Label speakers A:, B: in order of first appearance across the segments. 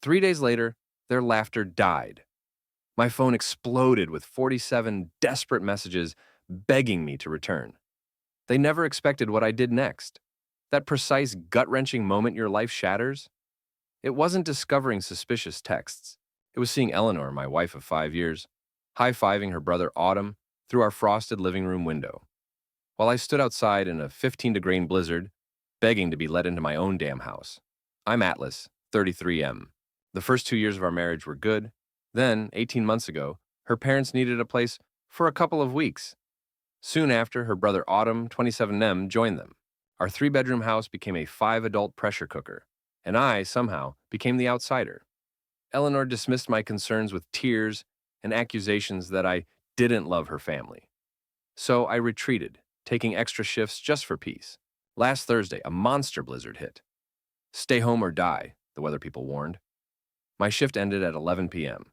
A: 3 days later, their laughter died. My phone exploded with 47 desperate messages begging me to return. They never expected what I did next. That precise, gut-wrenching moment your life shatters? It wasn't discovering suspicious texts. It was seeing Eleanor, my wife of 5 years, high-fiving her brother Autumn through our frosted living room window, while I stood outside in a 15-degree blizzard, begging to be let into my own damn house. I'm Atlas, 33M. The first 2 years of our marriage were good. Then, 18 months ago, her parents needed a place for a couple of weeks. Soon after, her brother Autumn, 27M, joined them. Our three-bedroom house became a five-adult pressure cooker, and I, somehow, became the outsider. Eleanor dismissed my concerns with tears and accusations that I didn't love her family. So I retreated, taking extra shifts just for peace. Last Thursday, a monster blizzard hit. Stay home or die, the weather people warned. My shift ended at 11 p.m.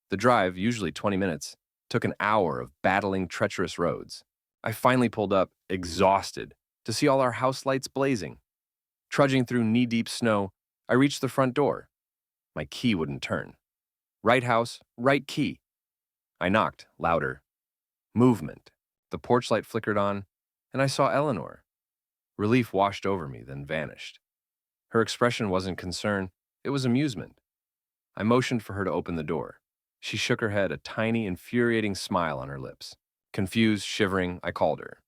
A: The drive, usually 20 minutes, took an hour of battling treacherous roads. I finally pulled up, exhausted, to see all our house lights blazing. Trudging through knee-deep snow, I reached the front door. My key wouldn't turn. Right house, right key. I knocked, louder. Movement. The porch light flickered on, and I saw Eleanor. Relief washed over me, then vanished. Her expression wasn't concern, it was amusement. I motioned for her to open the door. She shook her head, a tiny, infuriating smile on her lips. Confused, shivering, I called her.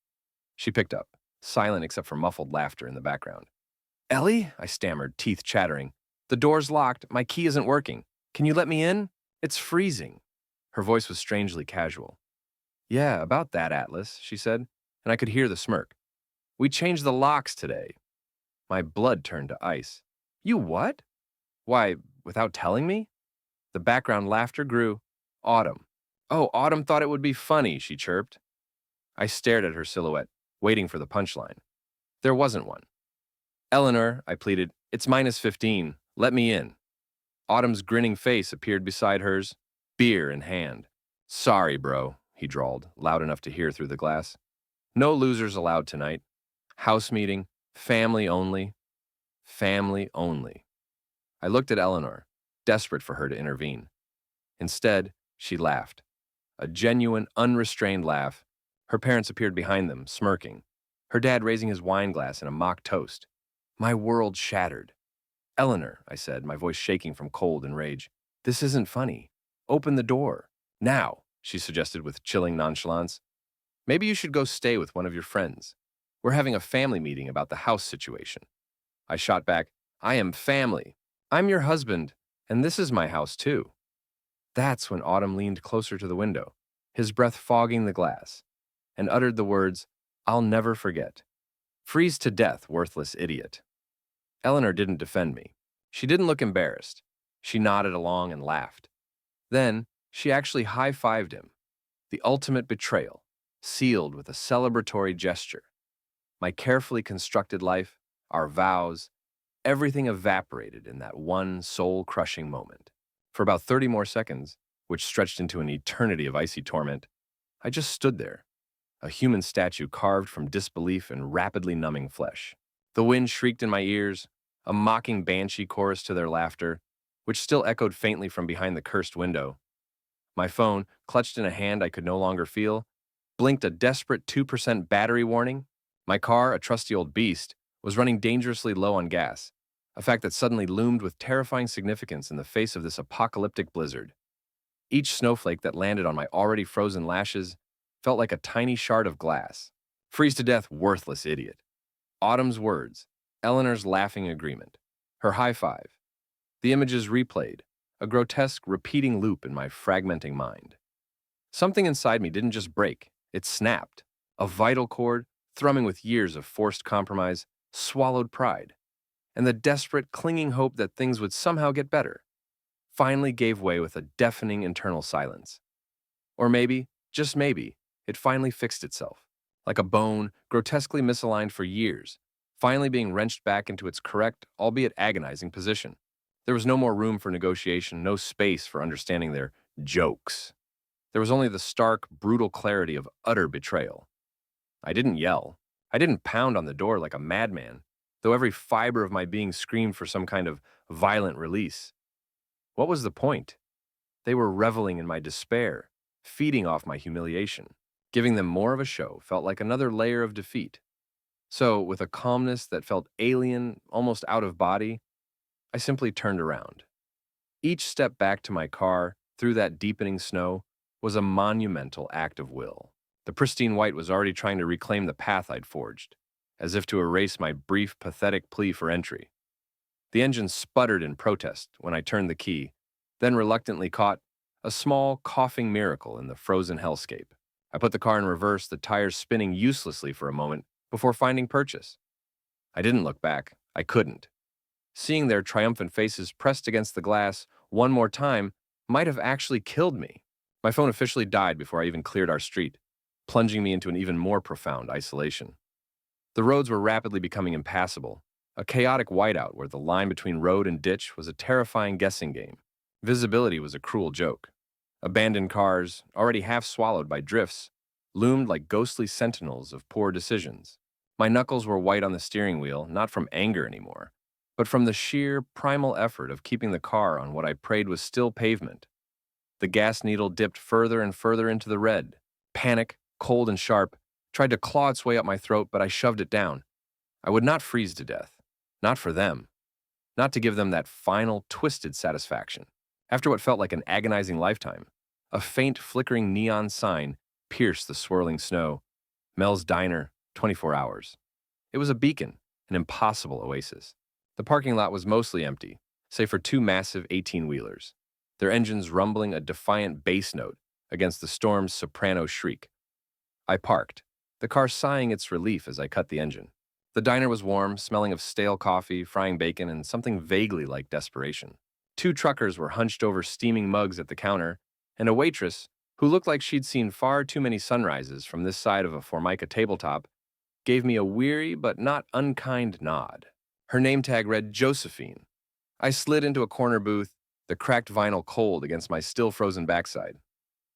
A: She picked up, silent except for muffled laughter in the background. Ellie? I stammered, teeth chattering. The door's locked. My key isn't working. Can you let me in? It's freezing. Her voice was strangely casual. Yeah, about that, Atlas, she said, and I could hear the smirk. We changed the locks today. My blood turned to ice. You what? Why, without telling me? The background laughter grew. Autumn. Oh, Autumn thought it would be funny, she chirped. I stared at her silhouette, waiting for the punchline. There wasn't one. Eleanor, I pleaded, it's -15. Let me in. Autumn's grinning face appeared beside hers, beer in hand. Sorry, bro, he drawled, loud enough to hear through the glass. No losers allowed tonight. House meeting, family only. Family only. I looked at Eleanor, desperate for her to intervene. Instead, she laughed. A genuine, unrestrained laugh. Her parents appeared behind them, smirking. Her dad raising his wine glass in a mock toast. My world shattered. Eleanor, I said, my voice shaking from cold and rage. This isn't funny. Open the door. Now, she suggested with chilling nonchalance. Maybe you should go stay with one of your friends. We're having a family meeting about the house situation. I shot back, I am family. I'm your husband, and this is my house too. That's when Autumn leaned closer to the window, his breath fogging the glass, and uttered the words, I'll never forget. Freeze to death, worthless idiot. Eleanor didn't defend me. She didn't look embarrassed. She nodded along and laughed. Then, she actually high-fived him. The ultimate betrayal, sealed with a celebratory gesture. My carefully constructed life, our vows, everything evaporated in that one soul-crushing moment. For about 30 more seconds, which stretched into an eternity of icy torment, I just stood there, a human statue carved from disbelief and rapidly numbing flesh. The wind shrieked in my ears, a mocking banshee chorus to their laughter, which still echoed faintly from behind the cursed window. My phone, clutched in a hand I could no longer feel, blinked a desperate 2% battery warning. My car, a trusty old beast, was running dangerously low on gas, a fact that suddenly loomed with terrifying significance in the face of this apocalyptic blizzard. Each snowflake that landed on my already frozen lashes felt like a tiny shard of glass. Freeze to death, worthless idiot. Autumn's words, Eleanor's laughing agreement, her high five. The images replayed, a grotesque, repeating loop in my fragmenting mind. Something inside me didn't just break, it snapped. A vital chord, thrumming with years of forced compromise, swallowed pride. And the desperate, clinging hope that things would somehow get better finally gave way with a deafening internal silence. Or maybe, just maybe, it finally fixed itself, like a bone grotesquely misaligned for years, finally being wrenched back into its correct, albeit agonizing position. There was no more room for negotiation, no space for understanding their jokes. There was only the stark, brutal clarity of utter betrayal. I didn't yell. I didn't pound on the door like a madman, though every fiber of my being screamed for some kind of violent release. What was the point? They were reveling in my despair, feeding off my humiliation. Giving them more of a show felt like another layer of defeat. So, with a calmness that felt alien, almost out of body, I simply turned around. Each step back to my car, through that deepening snow, was a monumental act of will. The pristine white was already trying to reclaim the path I'd forged, as if to erase my brief, pathetic plea for entry. The engine sputtered in protest when I turned the key, then reluctantly caught a small, coughing miracle in the frozen hellscape. I put the car in reverse, the tires spinning uselessly for a moment before finding purchase. I didn't look back. I couldn't. Seeing their triumphant faces pressed against the glass one more time might have actually killed me. My phone officially died before I even cleared our street, plunging me into an even more profound isolation. The roads were rapidly becoming impassable, a chaotic whiteout where the line between road and ditch was a terrifying guessing game. Visibility was a cruel joke. Abandoned cars, already half swallowed by drifts, loomed like ghostly sentinels of poor decisions. My knuckles were white on the steering wheel, not from anger anymore, but from the sheer, primal effort of keeping the car on what I prayed was still pavement. The gas needle dipped further and further into the red. Panic, cold and sharp, tried to claw its way up my throat, but I shoved it down. I would not freeze to death. Not for them. Not to give them that final, twisted satisfaction. After what felt like an agonizing lifetime, a faint, flickering neon sign pierced the swirling snow. Mel's Diner, 24 hours. It was a beacon, an impossible oasis. The parking lot was mostly empty, save for two massive 18-wheelers, their engines rumbling a defiant bass note against the storm's soprano shriek. I parked, the car sighing its relief as I cut the engine. The diner was warm, smelling of stale coffee, frying bacon, and something vaguely like desperation. Two truckers were hunched over steaming mugs at the counter, and a waitress, who looked like she'd seen far too many sunrises from this side of a Formica tabletop, gave me a weary but not unkind nod. Her name tag read Josephine. I slid into a corner booth, the cracked vinyl cold against my still-frozen backside.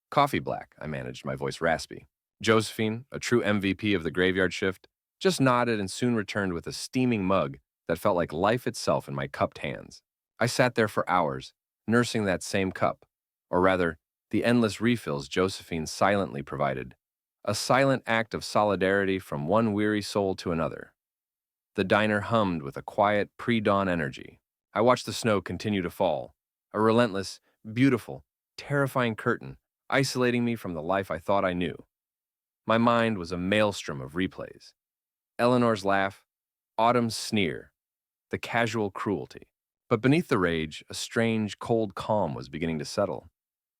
A: Coffee black, I managed, my voice raspy. Josephine, a true MVP of the graveyard shift, just nodded and soon returned with a steaming mug that felt like life itself in my cupped hands. I sat there for hours, nursing that same cup, or rather, the endless refills Josephine silently provided, a silent act of solidarity from one weary soul to another. The diner hummed with a quiet, pre-dawn energy. I watched the snow continue to fall, a relentless, beautiful, terrifying curtain, isolating me from the life I thought I knew. My mind was a maelstrom of replays. Eleanor's laugh, Autumn's sneer, the casual cruelty. But beneath the rage, a strange, cold calm was beginning to settle.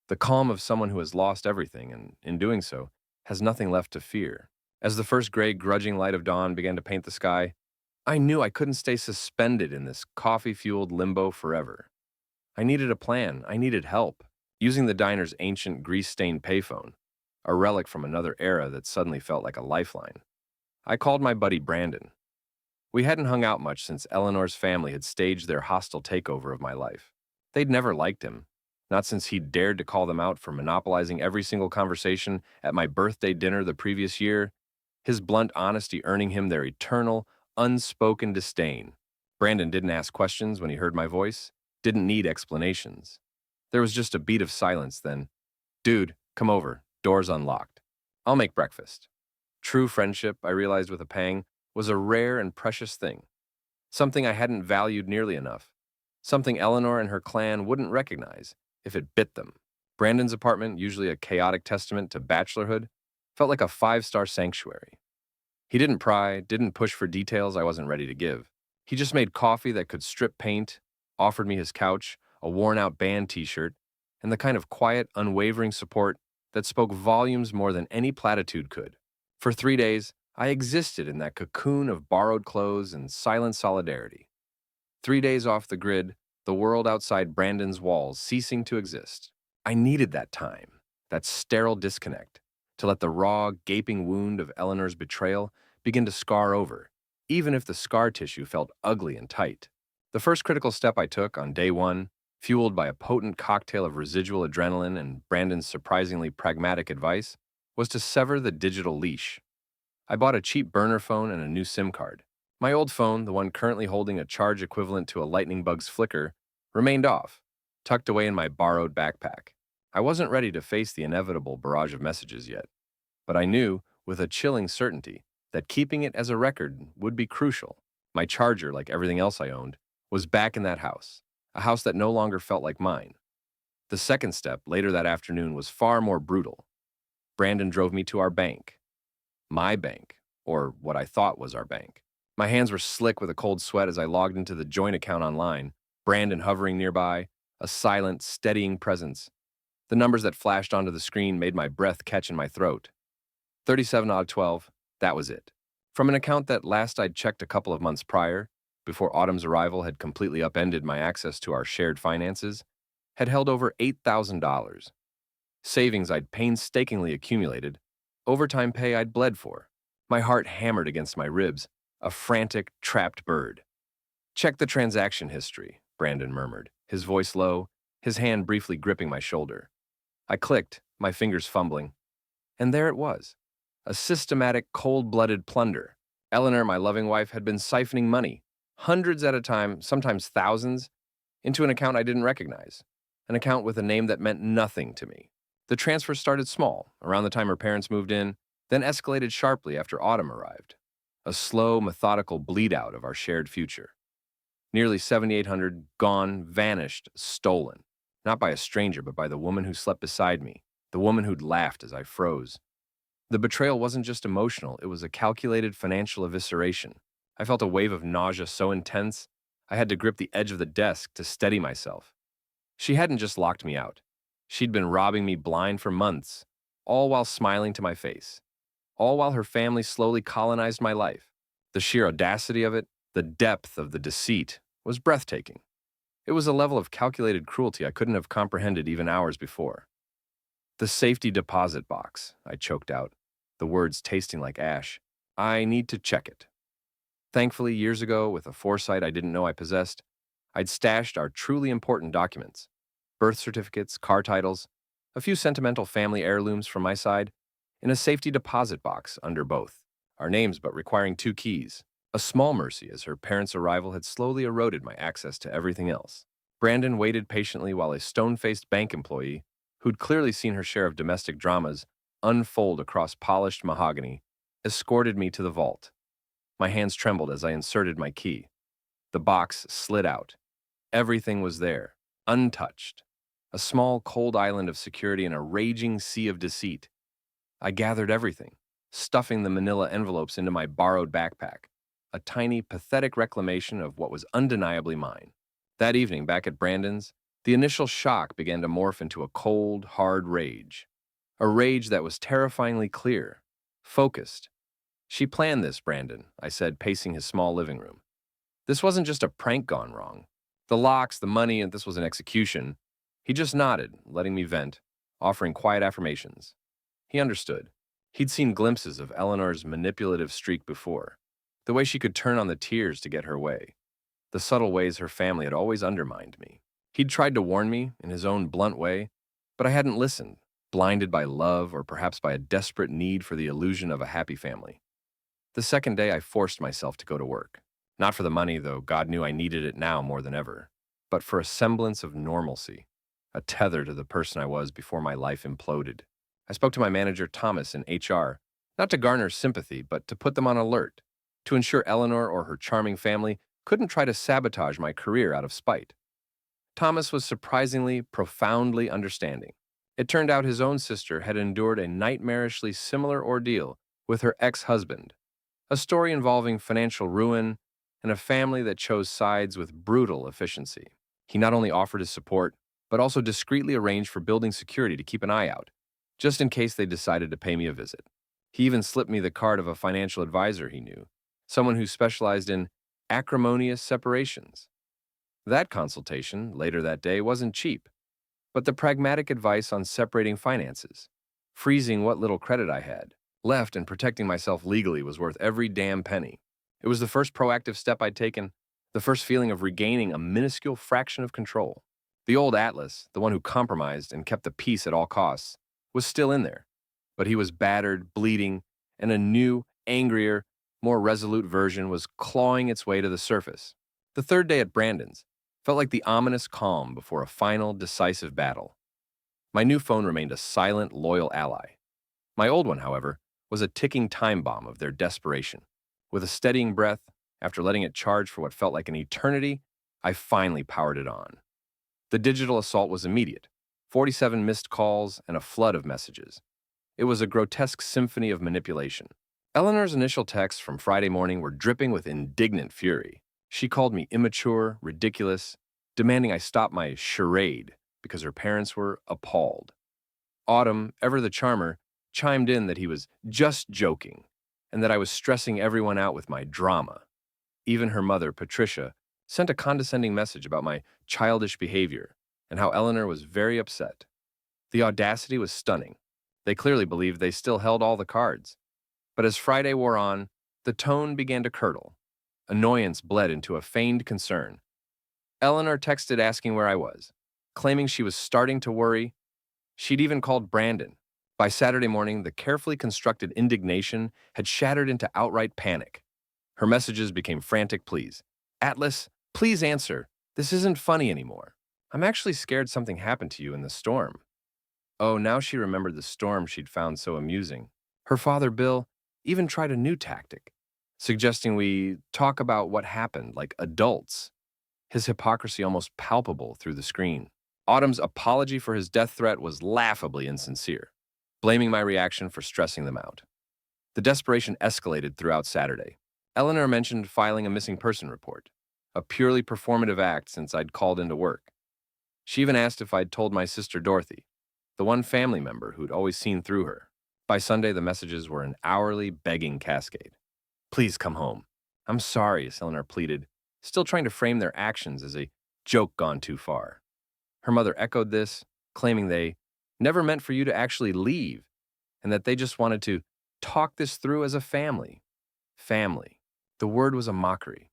A: The calm of someone who has lost everything and, in doing so, has nothing left to fear. As the first gray, grudging light of dawn began to paint the sky, I knew I couldn't stay suspended in this coffee-fueled limbo forever. I needed a plan. I needed help. Using the diner's ancient, grease-stained payphone, a relic from another era that suddenly felt like a lifeline, I called my buddy Brandon. We hadn't hung out much since Eleanor's family had staged their hostile takeover of my life. They'd never liked him, not since he'd dared to call them out for monopolizing every single conversation at my birthday dinner the previous year, his blunt honesty earning him their eternal, unspoken disdain. Brandon didn't ask questions when he heard my voice, didn't need explanations. There was just a beat of silence, then, "Dude, come over, door's unlocked. I'll make breakfast." True friendship, I realized with a pang, was a rare and precious thing. Something I hadn't valued nearly enough. Something Eleanor and her clan wouldn't recognize if it bit them. Brandon's apartment, usually a chaotic testament to bachelorhood, felt like a five-star sanctuary. He didn't pry, didn't push for details I wasn't ready to give. He just made coffee that could strip paint, offered me his couch, a worn-out band t-shirt, and the kind of quiet, unwavering support that spoke volumes more than any platitude could. For 3 days, I existed in that cocoon of borrowed clothes and silent solidarity. 3 days off the grid, the world outside Brandon's walls ceasing to exist. I needed that time, that sterile disconnect, to let the raw, gaping wound of Eleanor's betrayal begin to scar over, even if the scar tissue felt ugly and tight. The first critical step I took on day one, fueled by a potent cocktail of residual adrenaline and Brandon's surprisingly pragmatic advice, was to sever the digital leash. I bought a cheap burner phone and a new SIM card. My old phone, the one currently holding a charge equivalent to a lightning bug's flicker, remained off, tucked away in my borrowed backpack. I wasn't ready to face the inevitable barrage of messages yet, but I knew, with a chilling certainty, that keeping it as a record would be crucial. My charger, like everything else I owned, was back in that house, a house that no longer felt like mine. The second step, later that afternoon, was far more brutal. Brandon drove me to our bank. My bank, or what I thought was our bank. My hands were slick with a cold sweat as I logged into the joint account online, Brandon hovering nearby, a silent, steadying presence. The numbers that flashed onto the screen made my breath catch in my throat. 37 odd 12, that was it. From an account that last I'd checked a couple of months prior, before Autumn's arrival had completely upended my access to our shared finances, had held over $8,000. Savings I'd painstakingly accumulated, overtime pay I'd bled for. My heart hammered against my ribs, a frantic, trapped bird. "Check the transaction history," Brandon murmured, his voice low, his hand briefly gripping my shoulder. I clicked, my fingers fumbling. And there it was. A systematic, cold-blooded plunder. Eleanor, my loving wife, had been siphoning money, hundreds at a time, sometimes thousands, into an account I didn't recognize, an account with a name that meant nothing to me. The transfer started small, around the time her parents moved in, then escalated sharply after Autumn arrived. A slow, methodical bleed-out of our shared future. Nearly 7,800 gone, vanished, stolen. Not by a stranger, but by the woman who slept beside me, the woman who'd laughed as I froze. The betrayal wasn't just emotional, it was a calculated financial evisceration. I felt a wave of nausea so intense, I had to grip the edge of the desk to steady myself. She hadn't just locked me out. She'd been robbing me blind for months, all while smiling to my face. All while her family slowly colonized my life. The sheer audacity of it, the depth of the deceit, was breathtaking. It was a level of calculated cruelty I couldn't have comprehended even hours before. "The safety deposit box," I choked out, the words tasting like ash. "I need to check it." Thankfully, years ago, with a foresight I didn't know I possessed, I'd stashed our truly important documents, birth certificates, car titles, a few sentimental family heirlooms from my side, in a safety deposit box under both, our names but requiring 2 keys. A small mercy, as her parents' arrival had slowly eroded my access to everything else. Brandon waited patiently while a stone-faced bank employee, who'd clearly seen her share of domestic dramas unfold across polished mahogany, escorted me to the vault. My hands trembled as I inserted my key. The box slid out. Everything was there, untouched. A small, cold island of security in a raging sea of deceit. I gathered everything, stuffing the manila envelopes into my borrowed backpack, a tiny, pathetic reclamation of what was undeniably mine. That evening, back at Brandon's, the initial shock began to morph into a cold, hard rage. A rage that was terrifyingly clear, focused. "She planned this, Brandon," I said, pacing his small living room. "This wasn't just a prank gone wrong. The locks, the money, and this was an execution." He just nodded, letting me vent, offering quiet affirmations. He understood. He'd seen glimpses of Eleanor's manipulative streak before, the way she could turn on the tears to get her way, the subtle ways her family had always undermined me. He'd tried to warn me in his own blunt way, but I hadn't listened, blinded by love or perhaps by a desperate need for the illusion of a happy family. The second day, I forced myself to go to work. Not for the money, though God knew I needed it now more than ever, but for a semblance of normalcy, a tether to the person I was before my life imploded. I spoke to my manager, Thomas, in HR, not to garner sympathy, but to put them on alert, to ensure Eleanor or her charming family couldn't try to sabotage my career out of spite. Thomas was surprisingly, profoundly understanding. It turned out his own sister had endured a nightmarishly similar ordeal with her ex-husband, a story involving financial ruin and a family that chose sides with brutal efficiency. He not only offered his support, but also discreetly arranged for building security to keep an eye out, just in case they decided to pay me a visit. He even slipped me the card of a financial advisor he knew, someone who specialized in acrimonious separations. That consultation, later that day, wasn't cheap, but the pragmatic advice on separating finances, freezing what little credit I had left, and protecting myself legally was worth every damn penny. It was the first proactive step I'd taken, the first feeling of regaining a minuscule fraction of control. The old Atlas, the one who compromised and kept the peace at all costs, was still in there, but he was battered, bleeding, and a new, angrier, more resolute version was clawing its way to the surface. The third day at Brandon's Felt like the ominous calm before a final, decisive battle. My new phone remained a silent, loyal ally. My old one, however, was a ticking time bomb of their desperation. With a steadying breath, after letting it charge for what felt like an eternity, I finally powered it on. The digital assault was immediate. 47 missed calls and a flood of messages. It was a grotesque symphony of manipulation. Eleanor's initial texts from Friday morning were dripping with indignant fury. She called me immature, ridiculous, demanding I stop my charade because her parents were appalled. Autumn, ever the charmer, chimed in that he was just joking and that I was stressing everyone out with my drama. Even her mother, Patricia, sent a condescending message about my childish behavior and how Eleanor was very upset. The audacity was stunning. They clearly believed they still held all the cards. But as Friday wore on, the tone began to curdle. Annoyance bled into a feigned concern. Eleanor texted asking where I was, claiming she was starting to worry. She'd even called Brandon. By Saturday morning, the carefully constructed indignation had shattered into outright panic. Her messages became frantic pleas. Atlas, please answer. This isn't funny anymore. I'm actually scared something happened to you in the storm. Oh, now she remembered the storm she'd found so amusing. Her father, Bill, even tried a new tactic, suggesting we talk about what happened like adults. His hypocrisy almost palpable through the screen. Autumn's apology for his death threat was laughably insincere, blaming my reaction for stressing them out. The desperation escalated throughout Saturday. Eleanor mentioned filing a missing person report, a purely performative act since I'd called into work. She even asked if I'd told my sister Dorothy, the one family member who'd always seen through her. By Sunday, the messages were an hourly begging cascade. Please come home. I'm sorry, Eleanor pleaded, still trying to frame their actions as a joke gone too far. Her mother echoed this, claiming they never meant for you to actually leave, and that they just wanted to talk this through as a family. Family. The word was a mockery.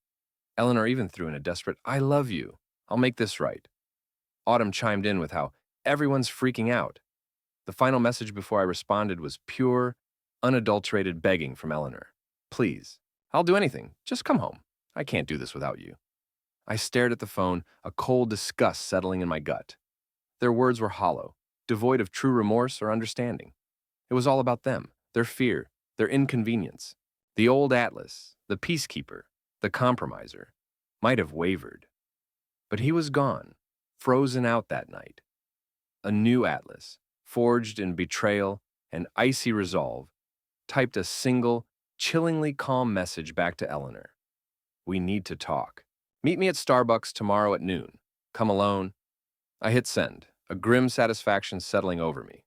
A: Eleanor even threw in a desperate, I love you. I'll make this right. Autumn chimed in with how everyone's freaking out. The final message before I responded was pure, unadulterated begging from Eleanor. Please, I'll do anything. Just come home. I can't do this without you. I stared at the phone, a cold disgust settling in my gut. Their words were hollow, devoid of true remorse or understanding. It was all about them, their fear, their inconvenience. The old Atlas, the peacekeeper, the compromiser, might have wavered. But he was gone, frozen out that night. A new Atlas, forged in betrayal and icy resolve, typed a single, chillingly calm message back to Eleanor. We need to talk. Meet me at Starbucks tomorrow at noon. Come alone. I hit send, a grim satisfaction settling over me.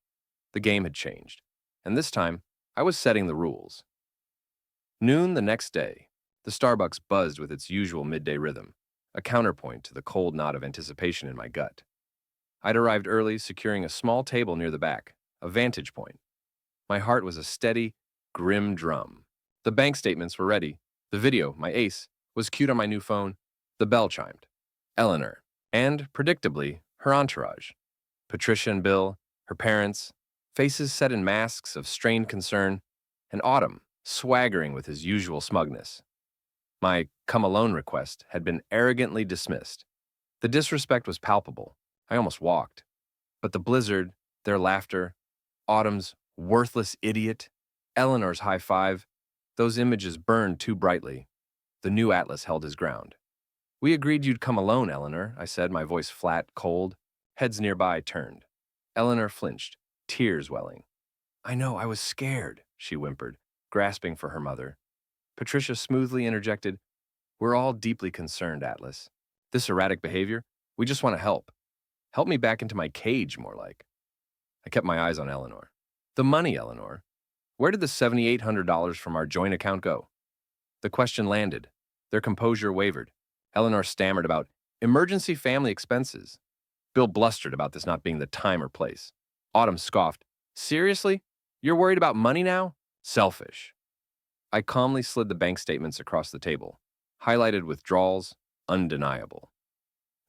A: The game had changed, and this time, I was setting the rules. Noon the next day, the Starbucks buzzed with its usual midday rhythm, a counterpoint to the cold knot of anticipation in my gut. I'd arrived early, securing a small table near the back, a vantage point. My heart was a steady, grim drum. The bank statements were ready. The video, my ace, was cued on my new phone. The bell chimed. Eleanor, and, predictably, her entourage. Patricia and Bill, her parents, faces set in masks of strained concern, and Autumn, swaggering with his usual smugness. My come-alone request had been arrogantly dismissed. The disrespect was palpable. I almost walked. But the blizzard, their laughter, Autumn's worthless idiot, Eleanor's high five, those images burned too brightly. The new Atlas held his ground. We agreed you'd come alone, Eleanor, I said, my voice flat, cold. Heads nearby turned. Eleanor flinched, tears welling. I know, I was scared, she whimpered, grasping for her mother. Patricia smoothly interjected, We're all deeply concerned, Atlas. This erratic behavior, we just want to help. Help me back into my cage, more like. I kept my eyes on Eleanor. The money, Eleanor. Where did the $7,800 from our joint account go? The question landed. Their composure wavered. Eleanor stammered about emergency family expenses. Bill blustered about this not being the time or place. Autumn scoffed. Seriously? You're worried about money now? Selfish. I calmly slid the bank statements across the table. Highlighted withdrawals, undeniable.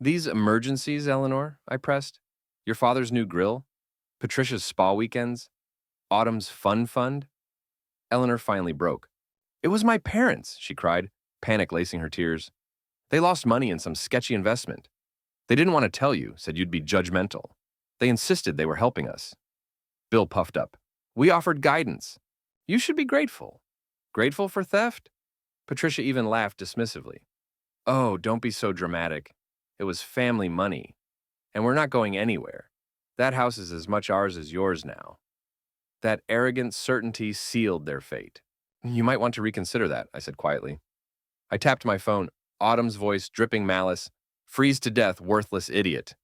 A: These emergencies, Eleanor, I pressed. Your father's new grill? Patricia's spa weekends? Autumn's fun fund? Eleanor finally broke. It was my parents, she cried, panic lacing her tears. They lost money in some sketchy investment. They didn't want to tell you, said you'd be judgmental. They insisted they were helping us. Bill puffed up. We offered guidance. You should be grateful. Grateful for theft? Patricia even laughed dismissively. Oh, don't be so dramatic. It was family money. And we're not going anywhere. That house is as much ours as yours now. That arrogant certainty sealed their fate. You might want to reconsider that, I said quietly. I tapped my phone, Autumn's voice dripping malice, freeze to death, worthless idiot,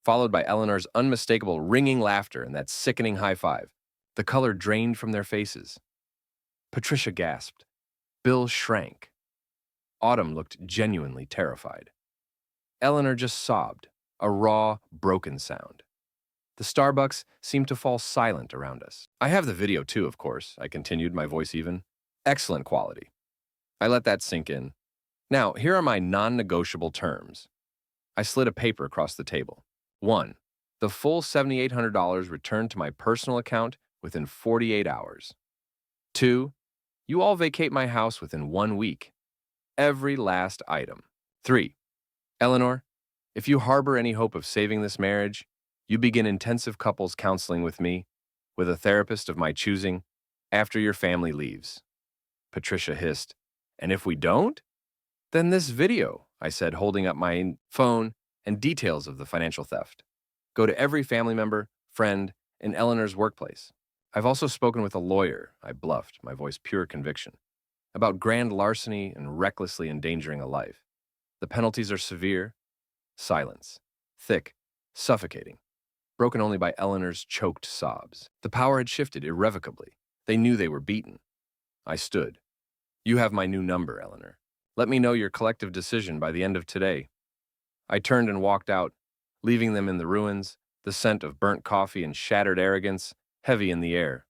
A: followed by Eleanor's unmistakable ringing laughter and that sickening high five. The color drained from their faces. Patricia gasped. Bill shrank. Autumn looked genuinely terrified. Eleanor just sobbed, a raw, broken sound. The Starbucks seemed to fall silent around us. I have the video too, of course, I continued, my voice even. Excellent quality. I let that sink in. Now, here are my non-negotiable terms. I slid a paper across the table. 1. The full $7,800 returned to my personal account within 48 hours. 2. You all vacate my house within 1 week. Every last item. 3. Eleanor, if you harbor any hope of saving this marriage, you begin intensive couples counseling with me, with a therapist of my choosing, after your family leaves. Patricia hissed. And if we don't? Then this video, I said, holding up my phone and details of the financial theft. Go to every family member, friend, in Eleanor's workplace. I've also spoken with a lawyer, I bluffed, my voice pure conviction, about grand larceny and recklessly endangering a life. The penalties are severe. Silence. Thick. Suffocating. Broken only by Eleanor's choked sobs. The power had shifted irrevocably. They knew they were beaten. I stood. You have my new number, Eleanor. Let me know your collective decision by the end of today. I turned and walked out, leaving them in the ruins, the scent of burnt coffee and shattered arrogance heavy in the air.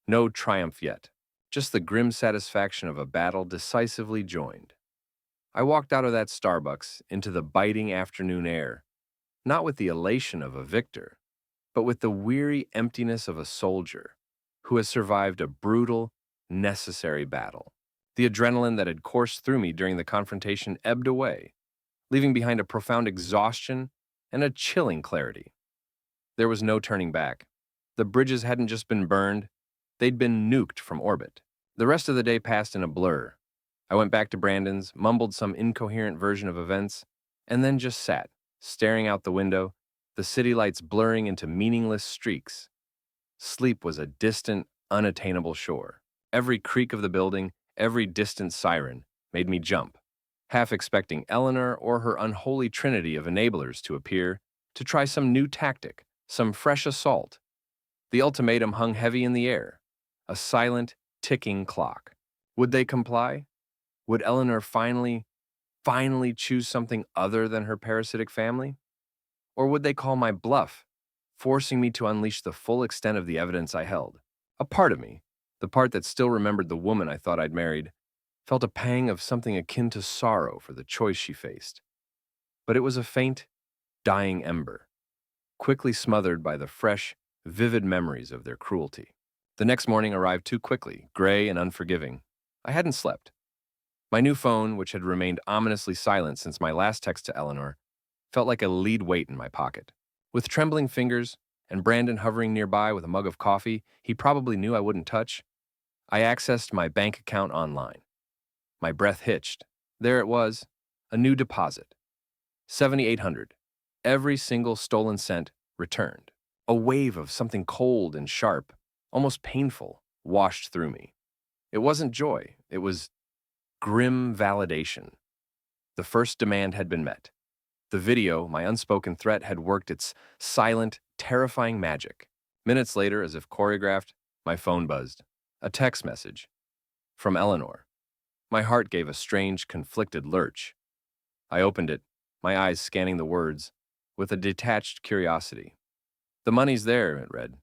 A: No triumph yet, just the grim satisfaction of a battle decisively joined. I walked out of that Starbucks into the biting afternoon air, not with the elation of a victor, but with the weary emptiness of a soldier who has survived a brutal, necessary battle. The adrenaline that had coursed through me during the confrontation ebbed away, leaving behind a profound exhaustion and a chilling clarity. There was no turning back. The bridges hadn't just been burned, they'd been nuked from orbit. The rest of the day passed in a blur. I went back to Brandon's, mumbled some incoherent version of events, and then just sat, staring out the window, the city lights blurring into meaningless streaks. Sleep was a distant, unattainable shore. Every creak of the building, every distant siren, made me jump, half expecting Eleanor or her unholy trinity of enablers to appear, to try some new tactic, some fresh assault. The ultimatum hung heavy in the air, a silent, ticking clock. Would they comply? Would Eleanor finally choose something other than her parasitic family? Or would they call my bluff, forcing me to unleash the full extent of the evidence I held? A part of me, the part that still remembered the woman I thought I'd married, felt a pang of something akin to sorrow for the choice she faced. But it was a faint, dying ember, quickly smothered by the fresh, vivid memories of their cruelty. The next morning arrived too quickly, gray and unforgiving. I hadn't slept. My new phone, which had remained ominously silent since my last text to Eleanor, felt like a lead weight in my pocket. With trembling fingers, and Brandon hovering nearby with a mug of coffee he probably knew I wouldn't touch, I accessed my bank account online. My breath hitched. There it was, a new deposit. $7,800. Every single stolen cent returned. A wave of something cold and sharp, almost painful, washed through me. It wasn't joy, it was grim validation. The first demand had been met. The video, my unspoken threat, had worked its silent, terrifying magic. Minutes later, as if choreographed, my phone buzzed. A text message. From Eleanor. My heart gave a strange, conflicted lurch. I opened it, my eyes scanning the words, with a detached curiosity. The money's there, it read.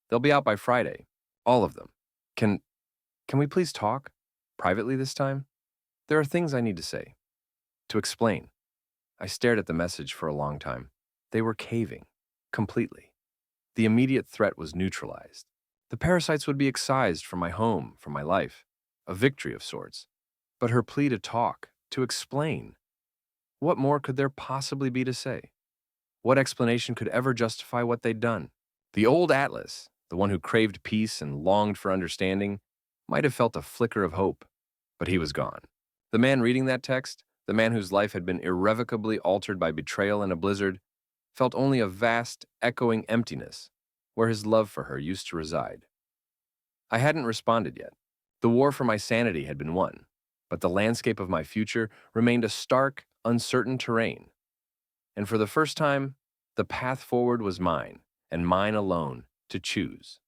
A: They'll be out by Friday. All of them. Can we please talk? Privately this time? There are things I need to say. To explain. I stared at the message for a long time. They were caving. Completely. The immediate threat was neutralized. The parasites would be excised from my home, from my life. A victory of sorts. But her plea to talk, to explain. What more could there possibly be to say? What explanation could ever justify what they'd done? The old Atlas, the one who craved peace and longed for understanding, might have felt a flicker of hope, but he was gone. The man reading that text, the man whose life had been irrevocably altered by betrayal and a blizzard, felt only a vast, echoing emptiness where his love for her used to reside. I hadn't responded yet. The war for my sanity had been won, but the landscape of my future remained a stark, uncertain terrain. And for the first time, the path forward was mine, and mine alone, to choose.